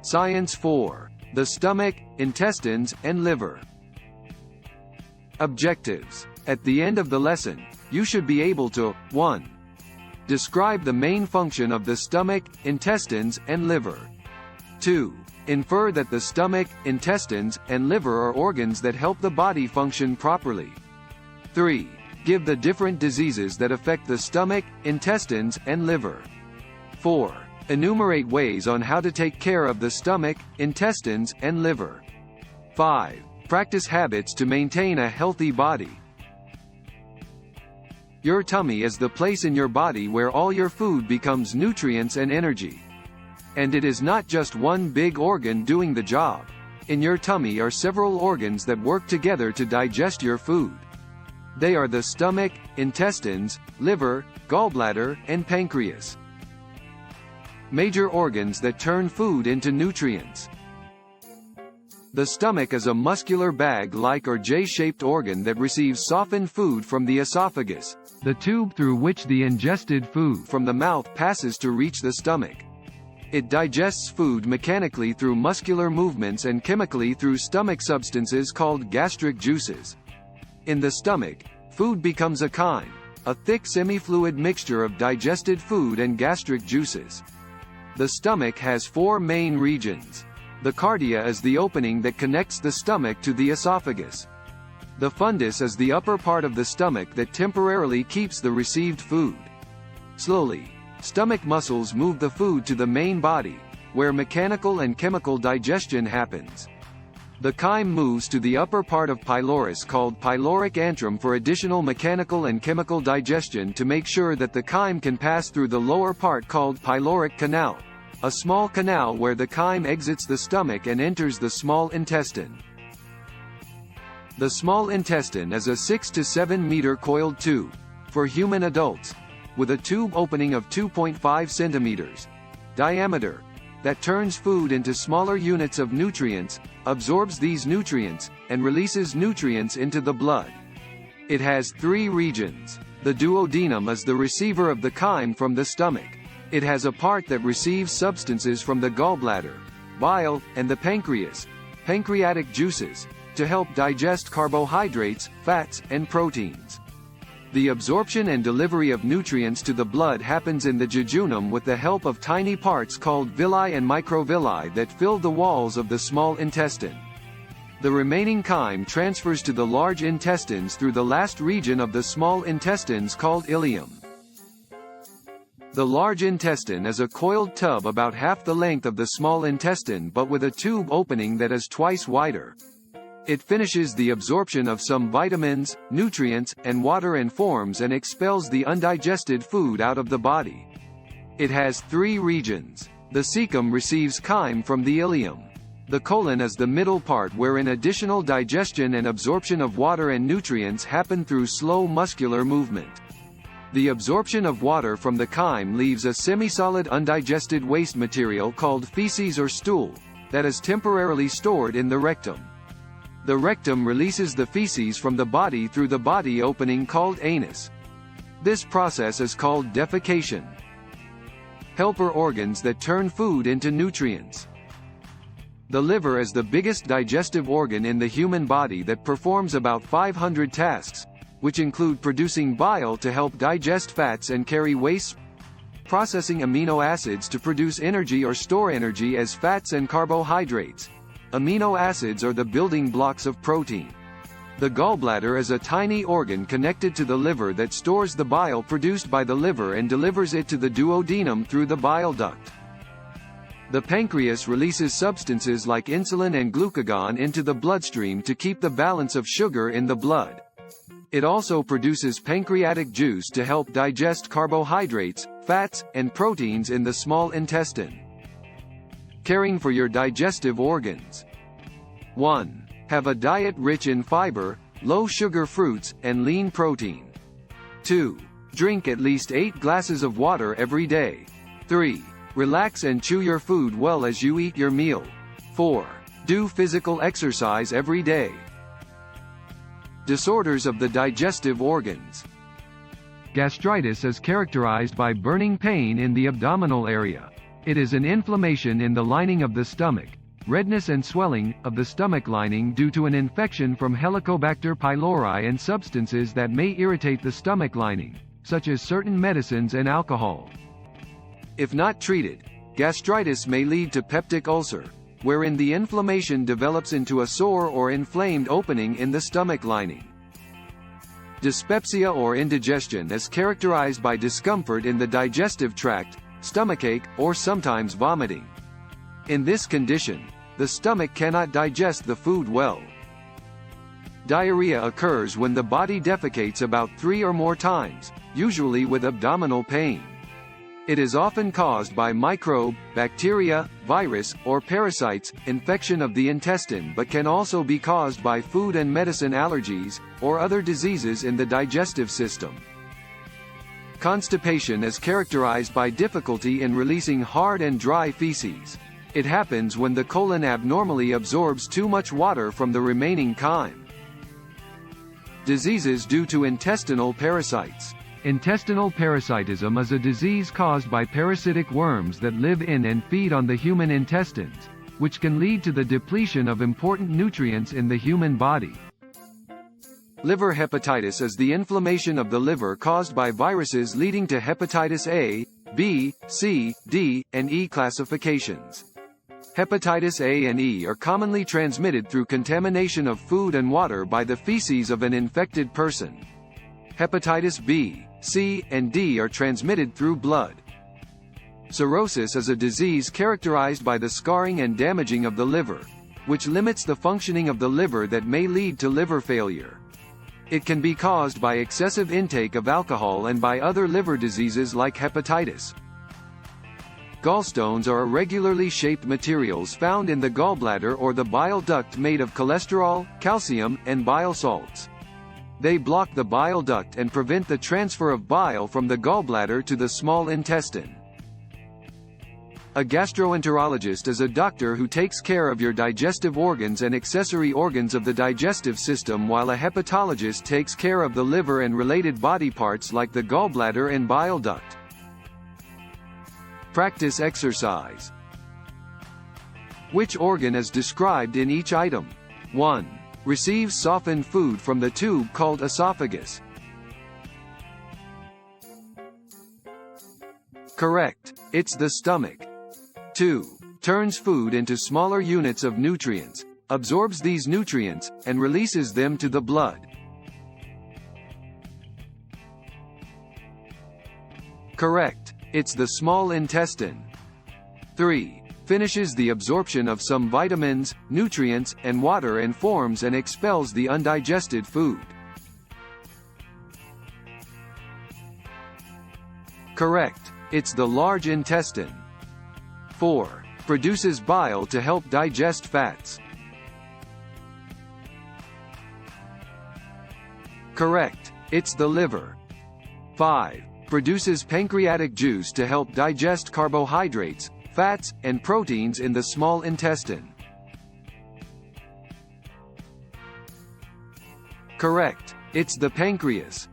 Science 4. The stomach, intestines, and liver. Objectives. At the end of the lesson, you should be able to 1. Describe the main function of the stomach, intestines, and liver. 2. Infer that the stomach, intestines, and liver are organs that help the body function properly. 3. Give the different diseases that affect the stomach, intestines, and liver. 4. Enumerate ways on how to take care of the stomach, intestines, and liver. 5. Practice habits to maintain a healthy body. Your tummy is the place in your body where all your food becomes nutrients and energy. And it is not just one big organ doing the job. In your tummy are several organs that work together to digest your food. They are the stomach, intestines, liver, gallbladder, and pancreas. Major organs that turn food into nutrients. The stomach is a muscular bag-like or J-shaped organ that receives softened food from the esophagus, the tube through which the ingested food from the mouth passes to reach the stomach. It digests food mechanically through muscular movements and chemically through stomach substances called gastric juices. In the stomach, food becomes a chyme, a thick semi-fluid mixture of digested food and gastric juices. The stomach has 4 main regions. The cardia is the opening that connects the stomach to the esophagus. The fundus is the upper part of the stomach that temporarily keeps the received food. Slowly, stomach muscles move the food to the main body, where mechanical and chemical digestion happens. The chyme moves to the upper part of pylorus called pyloric antrum for additional mechanical and chemical digestion to make sure that the chyme can pass through the lower part called pyloric canal, a small canal where the chyme exits the stomach and enters the small intestine. The small intestine is a 6 to 7 meter coiled tube, for human adults, with a tube opening of 2.5 centimeters diameter, that turns food into smaller units of nutrients, absorbs these nutrients, and releases nutrients into the blood. It has 3 regions. The duodenum is the receiver of the chyme from the stomach. It has a part that receives substances from the gallbladder, bile, and the pancreas, pancreatic juices, to help digest carbohydrates, fats, and proteins. The absorption and delivery of nutrients to the blood happens in the jejunum with the help of tiny parts called villi and microvilli that fill the walls of the small intestine. The remaining chyme transfers to the large intestines through the last region of the small intestines called ileum. The large intestine is a coiled tub about half the length of the small intestine but with a tube opening that is twice wider. It finishes the absorption of some vitamins, nutrients, and water and forms and expels the undigested food out of the body. It has 3 regions. The cecum receives chyme from the ileum. The colon is the middle part wherein additional digestion and absorption of water and nutrients happen through slow muscular movement. The absorption of water from the chyme leaves a semi-solid undigested waste material called feces or stool, that is temporarily stored in the rectum. The rectum releases the feces from the body through the body opening called anus. This process is called defecation. Helper organs that turn food into nutrients. The liver is the biggest digestive organ in the human body that performs about 500 tasks, which include producing bile to help digest fats and carry waste, processing amino acids to produce energy or store energy as fats and carbohydrates. Amino acids are the building blocks of protein. The gallbladder is a tiny organ connected to the liver that stores the bile produced by the liver and delivers it to the duodenum through the bile duct. The pancreas releases substances like insulin and glucagon into the bloodstream to keep the balance of sugar in the blood. It also produces pancreatic juice to help digest carbohydrates, fats, and proteins in the small intestine. Caring for your digestive organs. 1. Have a diet rich in fiber, low-sugar fruits, and lean protein. 2. Drink at least 8 glasses of water every day. 3. Relax and chew your food well as you eat your meal. 4. Do physical exercise every day. Disorders of the digestive organs. Gastritis is characterized by burning pain in the abdominal area. It is an inflammation in the lining of the stomach, redness and swelling of the stomach lining due to an infection from Helicobacter pylori and substances that may irritate the stomach lining, such as certain medicines and alcohol. If not treated, gastritis may lead to peptic ulcer, wherein the inflammation develops into a sore or inflamed opening in the stomach lining. Dyspepsia or indigestion is characterized by discomfort in the digestive tract, stomachache, or sometimes vomiting. In this condition, the stomach cannot digest the food well. Diarrhea occurs when the body defecates about 3 or more times, usually with abdominal pain. It is often caused by microbe, bacteria, virus, or parasites, infection of the intestine, but can also be caused by food and medicine allergies, or other diseases in the digestive system. Constipation is characterized by difficulty in releasing hard and dry feces. It happens when the colon abnormally absorbs too much water from the remaining chyme. Diseases due to intestinal parasites. Intestinal parasitism is a disease caused by parasitic worms that live in and feed on the human intestines, which can lead to the depletion of important nutrients in the human body. Liver hepatitis is the inflammation of the liver caused by viruses leading to hepatitis A, B, C, D, and E classifications. Hepatitis A and E are commonly transmitted through contamination of food and water by the feces of an infected person. Hepatitis B, C, and D are transmitted through blood. Cirrhosis is a disease characterized by the scarring and damaging of the liver, which limits the functioning of the liver that may lead to liver failure. It can be caused by excessive intake of alcohol and by other liver diseases like hepatitis. Gallstones are irregularly shaped materials found in the gallbladder or the bile duct made of cholesterol, calcium, and bile salts. They block the bile duct and prevent the transfer of bile from the gallbladder to the small intestine. A gastroenterologist is a doctor who takes care of your digestive organs and accessory organs of the digestive system, while a hepatologist takes care of the liver and related body parts like the gallbladder and bile duct. Practice exercise. Which organ is described in each item? 1. Receives softened food from the tube called esophagus. Correct. It's the stomach. 2. Turns food into smaller units of nutrients, absorbs these nutrients, and releases them to the blood. Correct. It's the small intestine. 3. Finishes the absorption of some vitamins, nutrients, and water and forms and expels the undigested food. Correct. It's the large intestine. 4. Produces bile to help digest fats. Correct. It's the liver. 5. Produces pancreatic juice to help digest carbohydrates, fats, and proteins in the small intestine. Correct. It's the pancreas.